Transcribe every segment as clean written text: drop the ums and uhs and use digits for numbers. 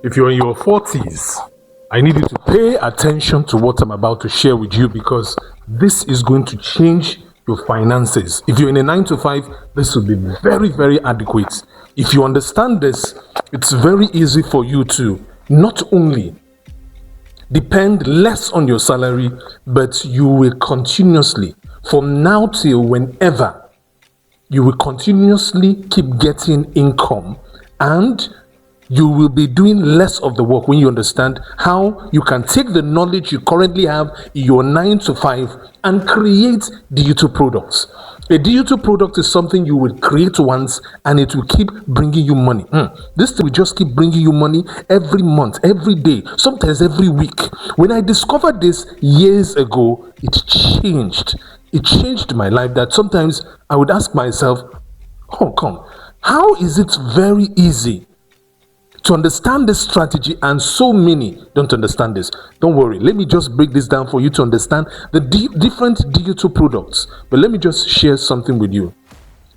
If you're in your 40s, I need you to pay attention to what I'm about to share with you, because this is going to change your finances. If you're in a 9 to 5, this will be very, very adequate. If you understand this, it's very easy for you to not only depend less on your salary, but you will continuously, from now till whenever, you will continuously keep getting income, and you will be doing less of the work when you understand how you can take the knowledge you currently have in your 9 to 5 and create digital products. A digital product is something you will create once and it will keep bringing you money. This thing will just keep bringing you money every month, every day, sometimes every week. When I discovered this years ago, it changed. It changed my life, that sometimes I would ask myself, how is it very easy to understand this strategy and so many don't understand this? Don't worry, let me just break this down for you to understand the different digital products. But let me just share something with you.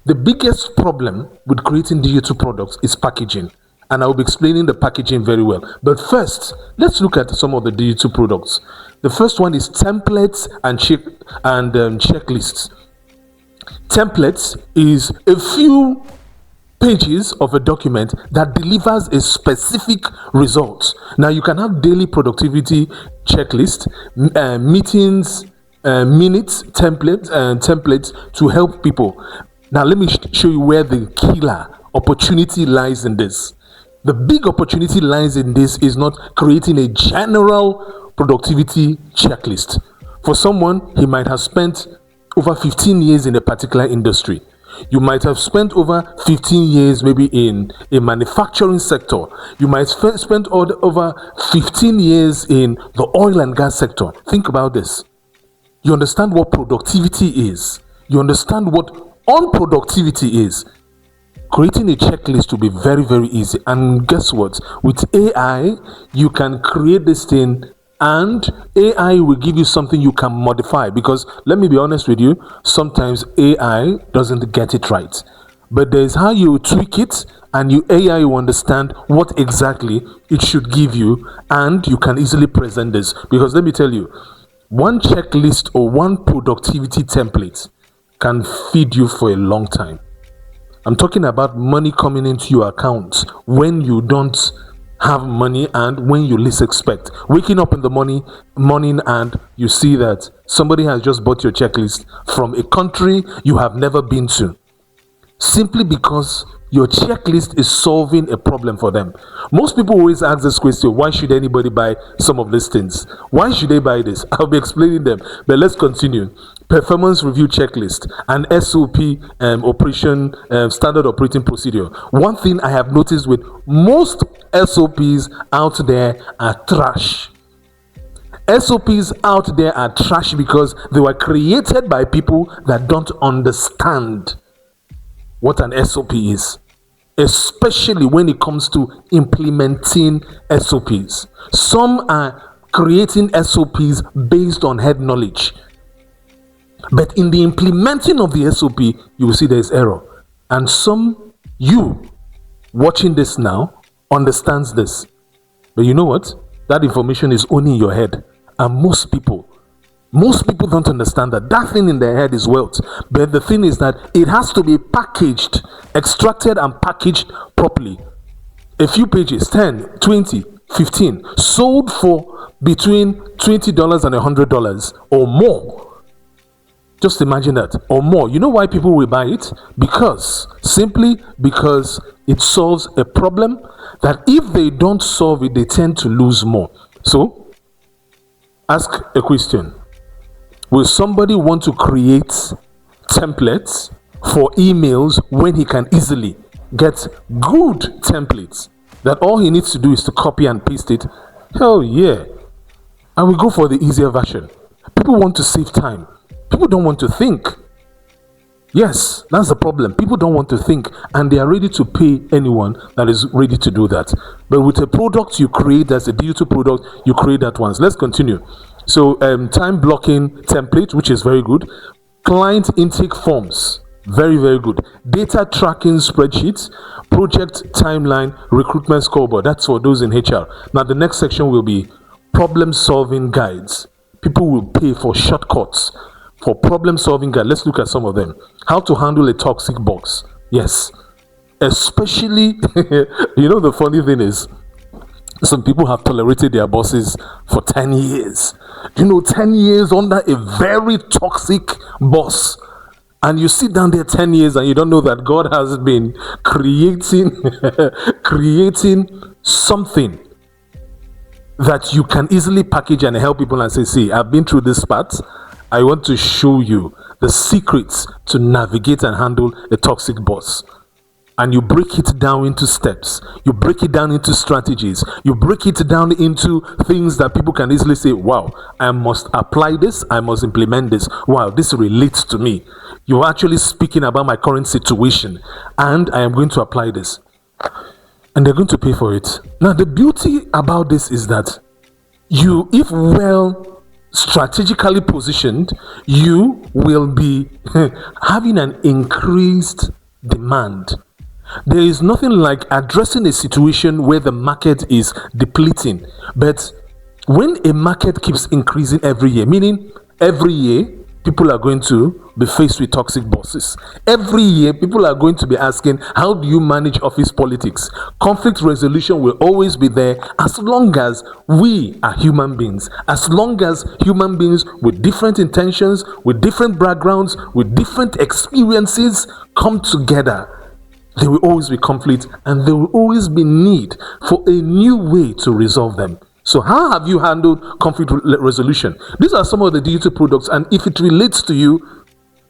The biggest problem with creating digital products is packaging, and I will be explaining the packaging very well. But first, let's look at some of the digital products. The first one is templates and checklists. Templates is a few pages of a document that delivers a specific result. Now, you can have daily productivity checklist, meetings, minutes, templates to help people. Now, let me show you where the killer opportunity lies in this. The big opportunity lies in this is not creating a general productivity checklist. For someone, he might have spent over 15 years in a particular industry. You might have spent over 15 years maybe in a manufacturing sector. You might spend over 15 years in the oil and gas sector. Think about this. You understand what productivity is. You understand what unproductivity is. Creating a checklist will be very, very easy. And guess what? With AI, you can create this thing, and AI will give you something you can modify. Because let me be honest with you, sometimes AI doesn't get it right. But there's how you tweak it, and AI will understand what exactly it should give you, and you can easily present this. Because let me tell you, one checklist or one productivity template can feed you for a long time. I'm talking about money coming into your account when you don't have money and when you least expect. Waking up in the morning and you see that somebody has just bought your checklist from a country you have never been to, simply because your checklist is solving a problem for them. Most people always ask this question: why should anybody buy some of these things? Why should they buy this? I'll be explaining them, but let's continue. Performance review checklist and SOP, standard operating procedure. One thing I have noticed with most SOPs out there are trash. SOPs out there are trash because they were created by people that don't understand what an SOP is, especially when it comes to implementing SOPs. Some are creating SOPs based on head knowledge, but in the implementing of the SOP, you will see there's error. And you watching this now understands this, but you know what? That information is only in your head, and most people don't understand that thing in their head is wealth. But the thing is that it has to be packaged, extracted and packaged properly. A few pages, 10, 20, 15, sold for between $20 and $100 or more. Just imagine that, or more. You know why people will buy it? Simply because it solves a problem that if they don't solve it, they tend to lose more. So, ask a question. Will somebody want to create templates for emails when he can easily get good templates that all he needs to do is to copy and paste it? Hell yeah. And we go for the easier version. People want to save time. People don't want to think. Yes, that's the problem. People don't want to think, and they are ready to pay anyone that is ready to do that. But with a product you create, that's a digital product, you create that once. Let's continue. So time blocking template, which is very good. Client intake forms. Very, very good. Data tracking spreadsheets, project timeline, recruitment scoreboard. That's for those in HR. Now, the next section will be problem solving guides. People will pay for shortcuts for problem solving guide. Let's look at some of them. How to handle a toxic boss. Yes. Especially, the funny thing is, some people have tolerated their bosses for 10 years. 10 years under a very toxic boss. And you sit down there 10 years and you don't know that God has been creating something that you can easily package and help people and say, see, I've been through this part. I want to show you the secrets to navigate and handle a toxic boss. And you break it down into steps. You break it down into strategies. You break it down into things that people can easily say, wow, I must apply this. I must implement this. Wow, this relates to me. You're actually speaking about my current situation, and I am going to apply this. And they're going to pay for it. Now, the beauty about this is that you, if well strategically positioned, you will be having an increased demand. There is nothing like addressing a situation where the market is depleting. But when a market keeps increasing every year, meaning every year people are going to be faced with toxic bosses. Every year people are going to be asking, how do you manage office politics? Conflict resolution will always be there as long as we are human beings. As long as human beings with different intentions, with different backgrounds, with different experiences come together, there will always be conflict and there will always be need for a new way to resolve them. So how have you handled conflict resolution? These are some of the digital products, and if it relates to you,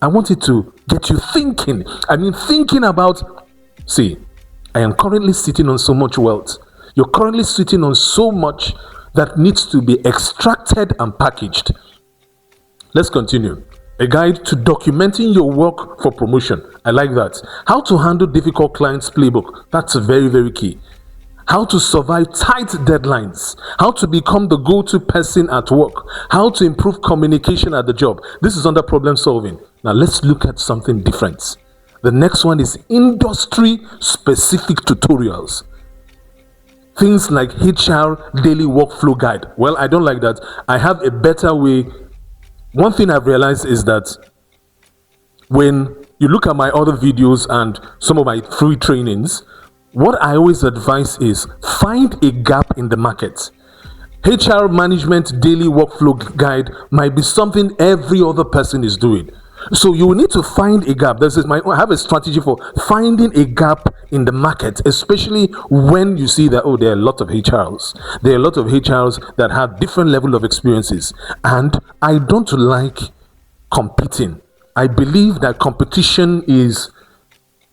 I want it to get you thinking. Thinking about, see, I am currently sitting on so much wealth. You're currently sitting on so much that needs to be extracted and packaged. Let's continue. A guide to documenting your work for promotion. I like that. How to handle difficult clients playbook. That's very, very key. How to survive tight deadlines. How to become the go-to person at work. How to improve communication at the job. This is under problem solving. Now let's look at something different. The next one is industry-specific tutorials. Things like HR daily workflow guide. Well, I don't like that. I have a better way. One thing I've realized is that when you look at my other videos and some of my free trainings, what I always advise is find a gap in the market. HR management daily workflow guide might be something every other person is doing. So you will need to find a gap. I have a strategy for finding a gap in the market, especially when you see that, there are a lot of HRs. There are a lot of HRs that have different level of experiences. And I don't like competing. I believe that competition is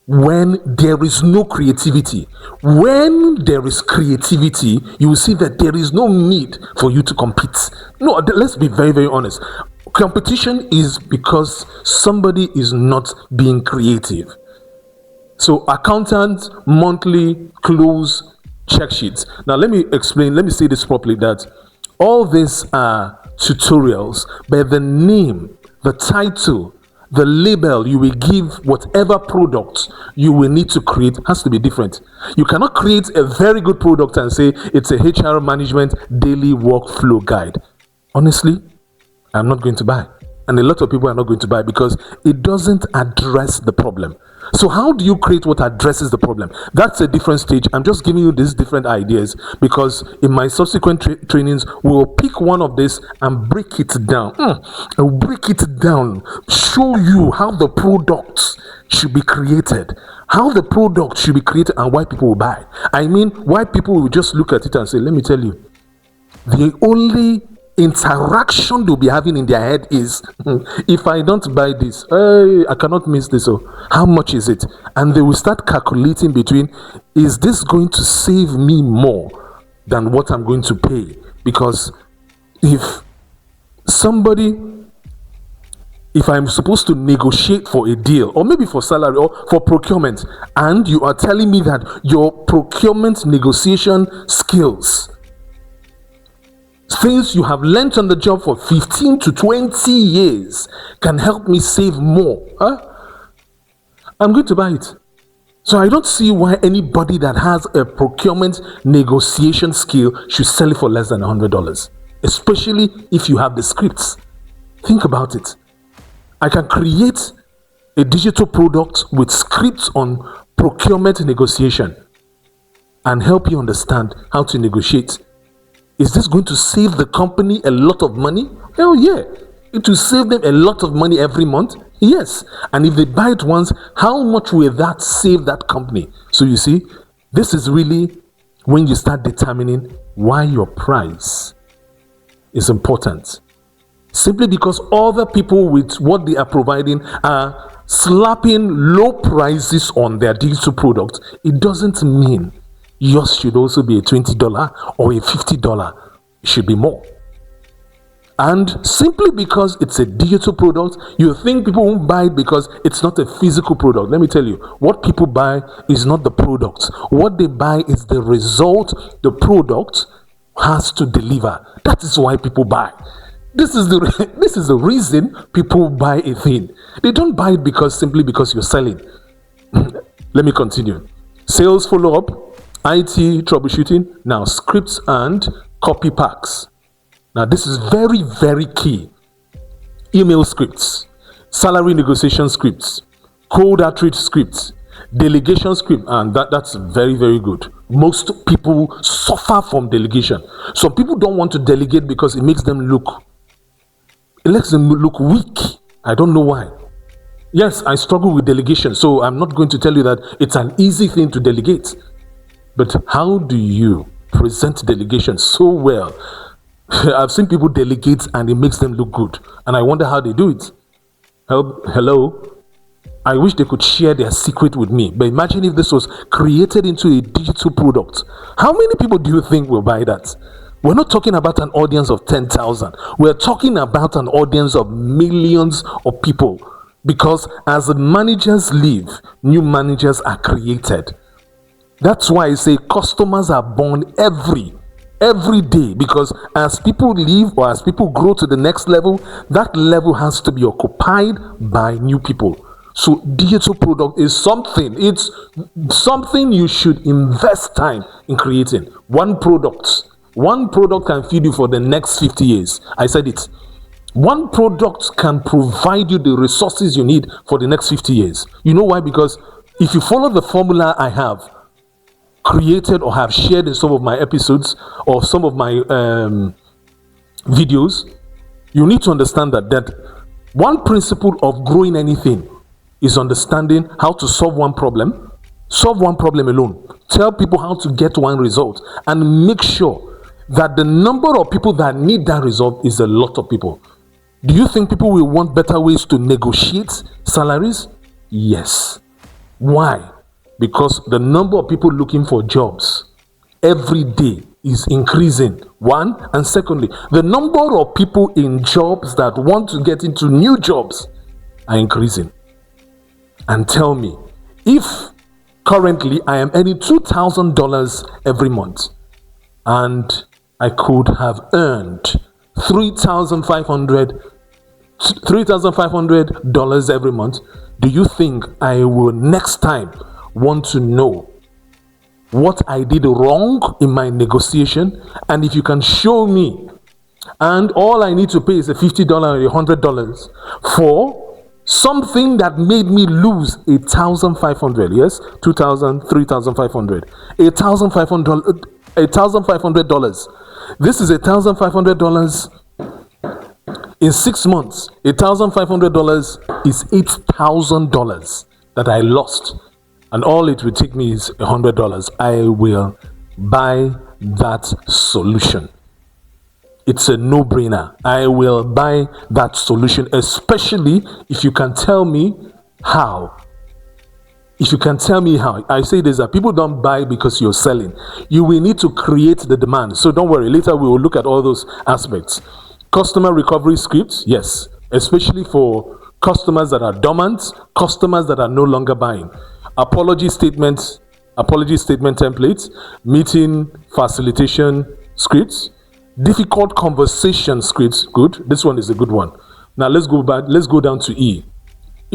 when there is no creativity. When there is creativity, you will see that there is no need for you to compete. No, let's be very, very honest. Competition is because somebody is not being creative. So accountant monthly close check sheets. Now let me explain, let me say this properly, that all these are tutorials, but the name, the title, the label you will give whatever product you will need to create has to be different. You cannot create a very good product and say it's a HR management daily workflow guide. Honestly, I'm not going to buy. And a lot of people are not going to buy because it doesn't address the problem. So how do you create what addresses the problem? That's a different stage. I'm just giving you these different ideas because in my subsequent trainings, we will pick one of this and break it down. I'll break it down, show you how the product should be created, how the product should be created and why people will buy. Why people will just look at it and say, let me tell you, the only interaction they'll be having in their head is if I don't buy this, I cannot miss this. So how much is it? And they will start calculating between, is this going to save me more than what I'm going to pay? Because if I'm supposed to negotiate for a deal, or maybe for salary or for procurement, and you are telling me that your procurement negotiation skills, things you have learned on the job for 15 to 20 years, can help me save more. I'm going to buy it. So I don't see why anybody that has a procurement negotiation skill should sell it for less than $100, especially if you have the scripts. Think about it. I can create a digital product with scripts on procurement negotiation and help you understand how to negotiate. Is this going to save the company a lot of money? Hell yeah. It will save them a lot of money every month. Yes. And if they buy it once, how much will that save that company? So you see, this is really when you start determining why your price is important. Simply because other people with what they are providing are slapping low prices on their digital product, it doesn't mean yours should also be a $20 or a $50. It should be more. And simply because it's a digital product, you think people won't buy it because it's not a physical product. Let me tell you, what people buy is not the product. What they buy is the result the product has to deliver. That is why people buy. This is the reason people buy a thing. They don't buy it simply because you're selling. Let me continue. Sales follow-up, IT troubleshooting, now scripts and copy packs. Now this is very, very key. Email scripts, salary negotiation scripts, cold outreach scripts, delegation script, and that's very, very good. Most people suffer from delegation. Some people don't want to delegate because it makes them look weak. I don't know why. Yes, I struggle with delegation, so I'm not going to tell you that it's an easy thing to delegate. But how do you present delegation so well? I've seen people delegate and it makes them look good, and I wonder how they do it. Hello? I wish they could share their secret with me. But imagine if this was created into a digital product. How many people do you think will buy that? We're not talking about an audience of 10,000. We're talking about an audience of millions of people. Because as the managers leave, new managers are created. That's why I say customers are born every day, because as people leave or as people grow to the next level, that level has to be occupied by new people. So digital product is it's something you should invest time in creating. One product can feed you for the next 50 years. I said it. One product can provide you the resources you need for the next 50 years. You know why? Because if you follow the formula I have created or have shared in some of my episodes or some of my videos, you need to understand that one principle of growing anything is understanding how to solve one problem alone. Tell people how to get one result and make sure that the number of people that need that result is a lot of people. Do you think people will want better ways to negotiate salaries? Yes. Why? Because the number of people looking for jobs every day is increasing. One, and secondly, the number of people in jobs that want to get into new jobs are increasing. And tell me, if currently I am earning $2,000 every month and I could have earned $3,500 every month, do you think I will next time want to know what I did wrong in my negotiation? And if you can show me, and all I need to pay is a $50 or $100 for something that made me lose $1,500, yes, $2,000, $3,500, $1,500. This is $1,500 in 6 months. $1,500 is $8,000 that I lost. And all it will take me is $100. I will buy that solution. It's a no-brainer. I will buy that solution, especially if you can tell me how. If you can tell me how. I say this, that people don't buy because you're selling. You will need to create the demand. So don't worry. Later we will look at all those aspects. Customer recovery scripts, yes. Especially for customers that are dormant, customers that are no longer buying. Apology statements, apology statement templates, meeting facilitation scripts, difficult conversation scripts. Good. This one is a good one. Now let's go down to E.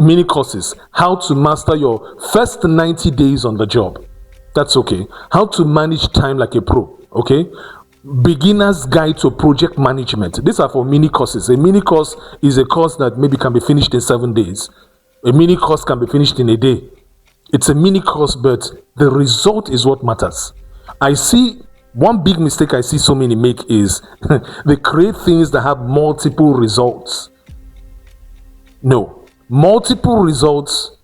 mini courses. How to master your first 90 days on the job. That's okay. How to manage time like a pro. Okay. Beginner's guide to project management. These are for mini courses. A mini course is a course that maybe can be finished in 7 days. A mini course can be finished in a day. It's a mini course, but the result is what matters. I see one big mistake I see so many make is they create things that have multiple results. No, multiple results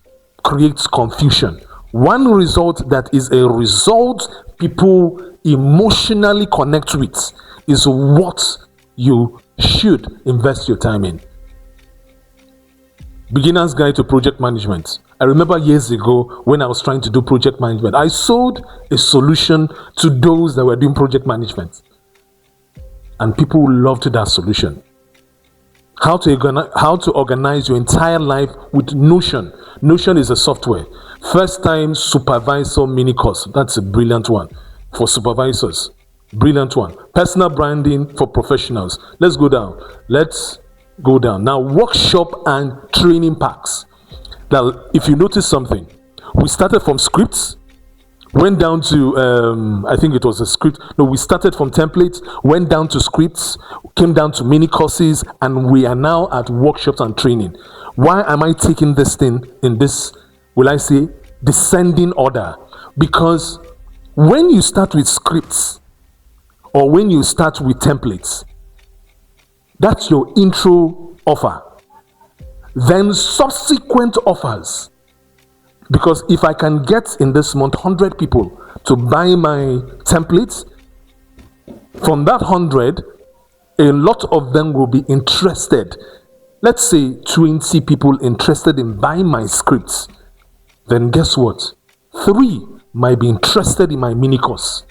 creates confusion. One result that is a result people emotionally connect with is what you should invest your time in. Beginner's Guide to Project Management. I remember years ago when I was trying to do project management, I sold a solution to those that were doing project management. And people loved that solution. How to organize your entire life with Notion. Notion is a software. First time supervisor mini course. That's a brilliant one for supervisors. Brilliant one. Personal branding for professionals. Let's go down. Now, workshop and training packs. Now, if you notice something, we started from scripts, went down to, I think it was a script. No, we started from templates, went down to scripts, came down to mini courses, and we are now at workshops and training. Why am I taking this thing in this, will I say, descending order? Because when you start with scripts or when you start with templates, that's your intro offer. Then subsequent offers. Because if I can get in this month 100 people to buy my templates, from that 100, a lot of them will be interested. Let's say 20 people interested in buying my scripts. Then guess what? 3 might be interested in my mini course.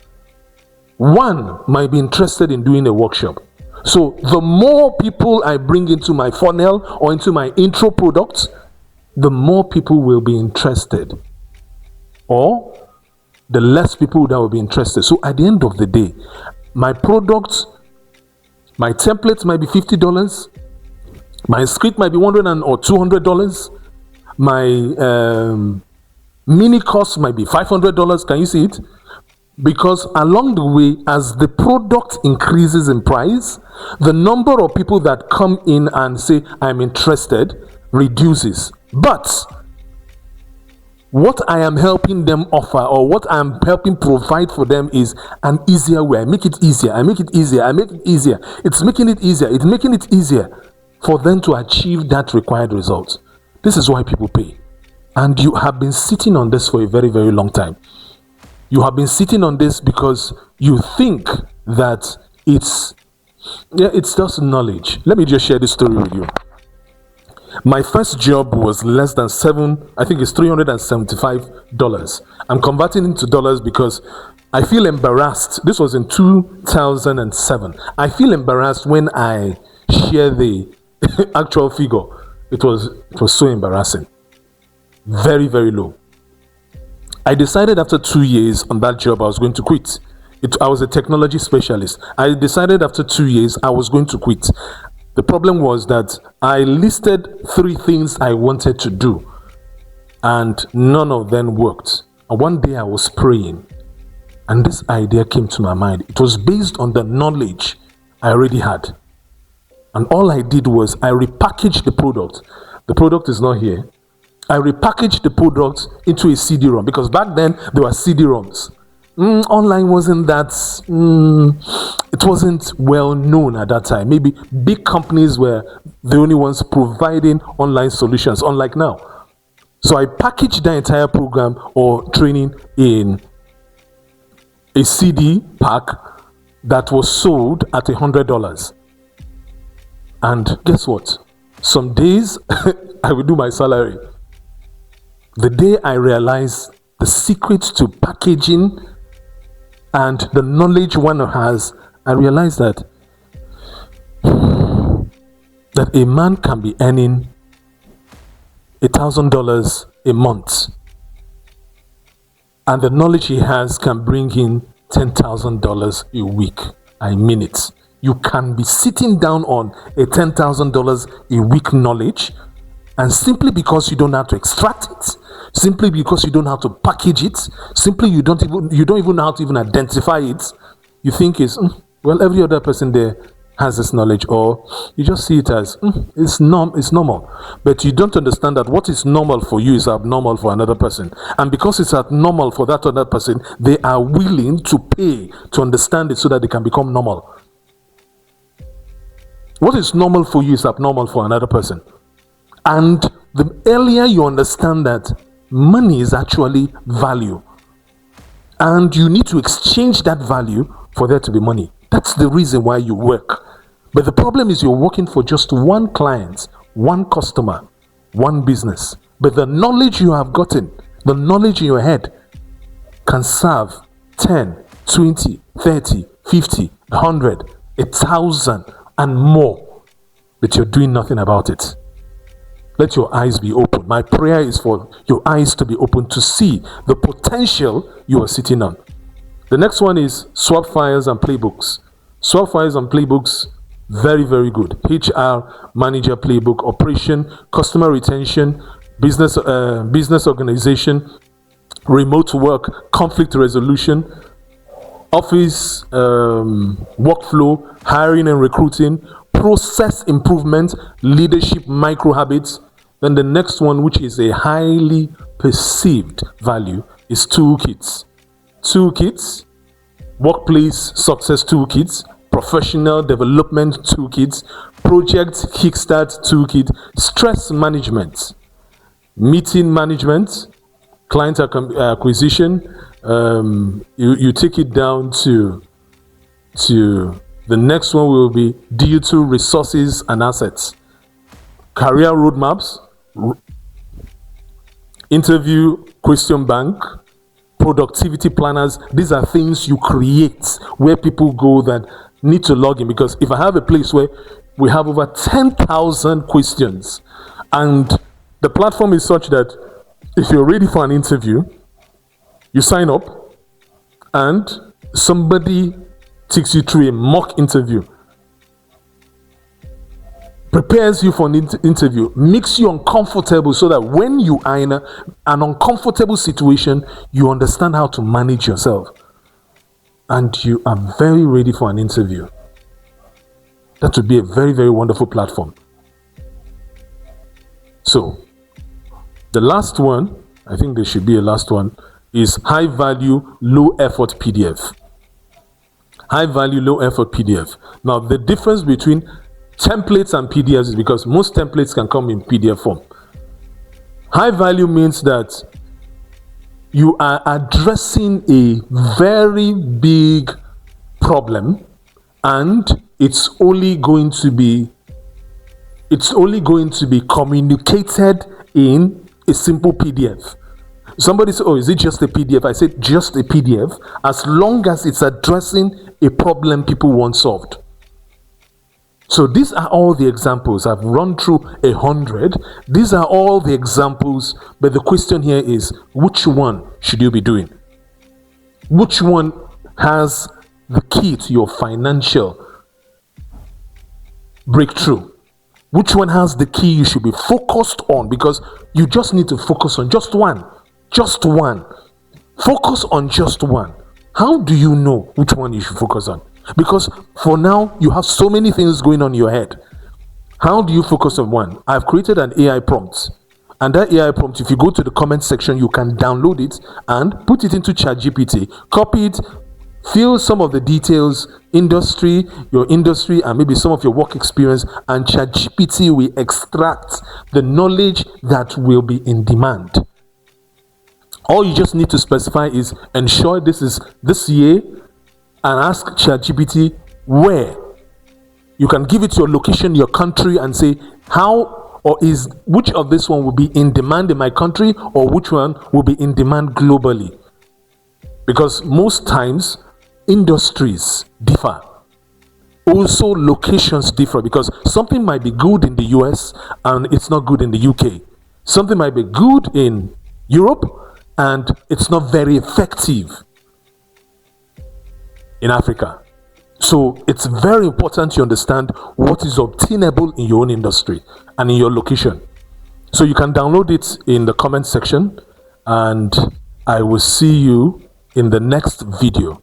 1 might be interested in doing a workshop. So the more people I bring into my funnel or into my intro product, the more people will be interested, or the less people that will be interested. So at the end of the day, my product, my templates might be $50, my script might be $100 or $200, my mini course might be $500. Can you see it? Because along the way, as the product increases in price, the number of people that come in and say, I'm interested, reduces. But what I am helping them offer, or what I'm helping provide for them, is an easier way. I make it easier. It's making it easier for them to achieve that required result. This is why people pay. And you have been sitting on this for a very, very long time. You have been sitting on this because you think that it's just knowledge. Let me just share this story with you. My first job was less than $375. I'm converting into dollars because I feel embarrassed. This was in 2007. I feel embarrassed when I share the actual figure. It was so embarrassing. Very, very low. I decided after 2 years on that job I was going to quit. I was a technology specialist. I decided after 2 years I was going to quit. The problem was that I listed 3 things I wanted to do, and none of them worked. And one day I was praying, and this idea came to my mind. It was based on the knowledge I already had. And all I did was I repackaged the product. The product is not here. I repackaged the product into a CD-ROM, because back then there were CD-ROMs. Online wasn't that, it wasn't well known at that time. Maybe big companies were the only ones providing online solutions, unlike now. So I packaged the entire program or training in a CD pack that was sold at $100. And guess what? Some days I will do my salary. The day I realized the secret to packaging and the knowledge one has, I realized that a man can be earning $1,000 a month, and the knowledge he has can bring in $10,000 a week. I mean it. You can be sitting down on a $10,000 a week knowledge And simply because you don't know how to extract it, simply because you don't know how to package it, simply you don't even know how to even identify it, you think it's well, every other person there has this knowledge, or you just see it as it's normal. But you don't understand that what is normal for you is abnormal for another person, and because it's abnormal for that other person, they are willing to pay to understand it so that they can become normal. What is normal for you is abnormal for another person. And the earlier you understand that money is actually value, and you need to exchange that value for there to be money. That's the reason why you work. But the problem is you're working for just one client, one customer, one business. But the knowledge you have gotten, the knowledge in your head can serve 10, 20, 30, 50, 100, 1,000 and more. But you're doing nothing about it. Let your eyes be open. My prayer is for your eyes to be open to see the potential you are sitting on. The next one is swap files and playbooks. Swap files and playbooks, very, very good. HR, manager playbook, operation, customer retention, business organization, remote work, conflict resolution, office workflow, hiring and recruiting, process improvement, leadership micro habits. Then the next one, which is a highly perceived value, is toolkits. Toolkits, workplace success toolkits, professional development toolkits, project kickstart toolkit, stress management, meeting management, client acquisition. You take it down to the next one will be digital resources and assets, career roadmaps, interview question bank, productivity planners. These are things you create where people go that need to log in. Because if I have a place where we have over 10,000 questions and the platform is such that if you're ready for an interview, you sign up and somebody takes you through a mock interview, prepares you for an interview, makes you uncomfortable so that when you are in an uncomfortable situation, you understand how to manage yourself and you are very ready for an interview. That would be a very, very wonderful platform. So the last one, I think there should be a last one, is high value, low effort PDF. High value, low effort PDF. Now the difference between templates and PDFs is because most templates can come in PDF form. High value means that you are addressing a very big problem and it's only going to be communicated in a simple PDF. Somebody said, oh, is it just a PDF? I said just a PDF as long as it's addressing a problem people want solved. So these are all the examples. I've run through 100. These are all the examples. But the question here is, which one should you be doing? Which one has the key to your financial breakthrough? Which one has the key you should be focused on? Because you just need to focus on just one. Just one. Focus on just one. How do you know which one you should focus on? Because for now, you have so many things going on in your head. How do you focus on one? I've created an AI prompt. And that AI prompt, if you go to the comment section, you can download it and put it into ChatGPT. Copy it, fill some of the details, your industry, and maybe some of your work experience, and ChatGPT will extract the knowledge that will be in demand. All you just need to specify is ensure this is this year, and ask ChatGPT where. You can give it your location, your country, and say which of this one will be in demand in my country, or which one will be in demand globally. Because most times industries differ. Also locations differ, because something might be good in the US and it's not good in the UK. Something might be good in Europe and it's not very effective in Africa. So it's very important you understand what is obtainable in your own industry and in your location. So you can download it in the comment section, and I will see you in the next video.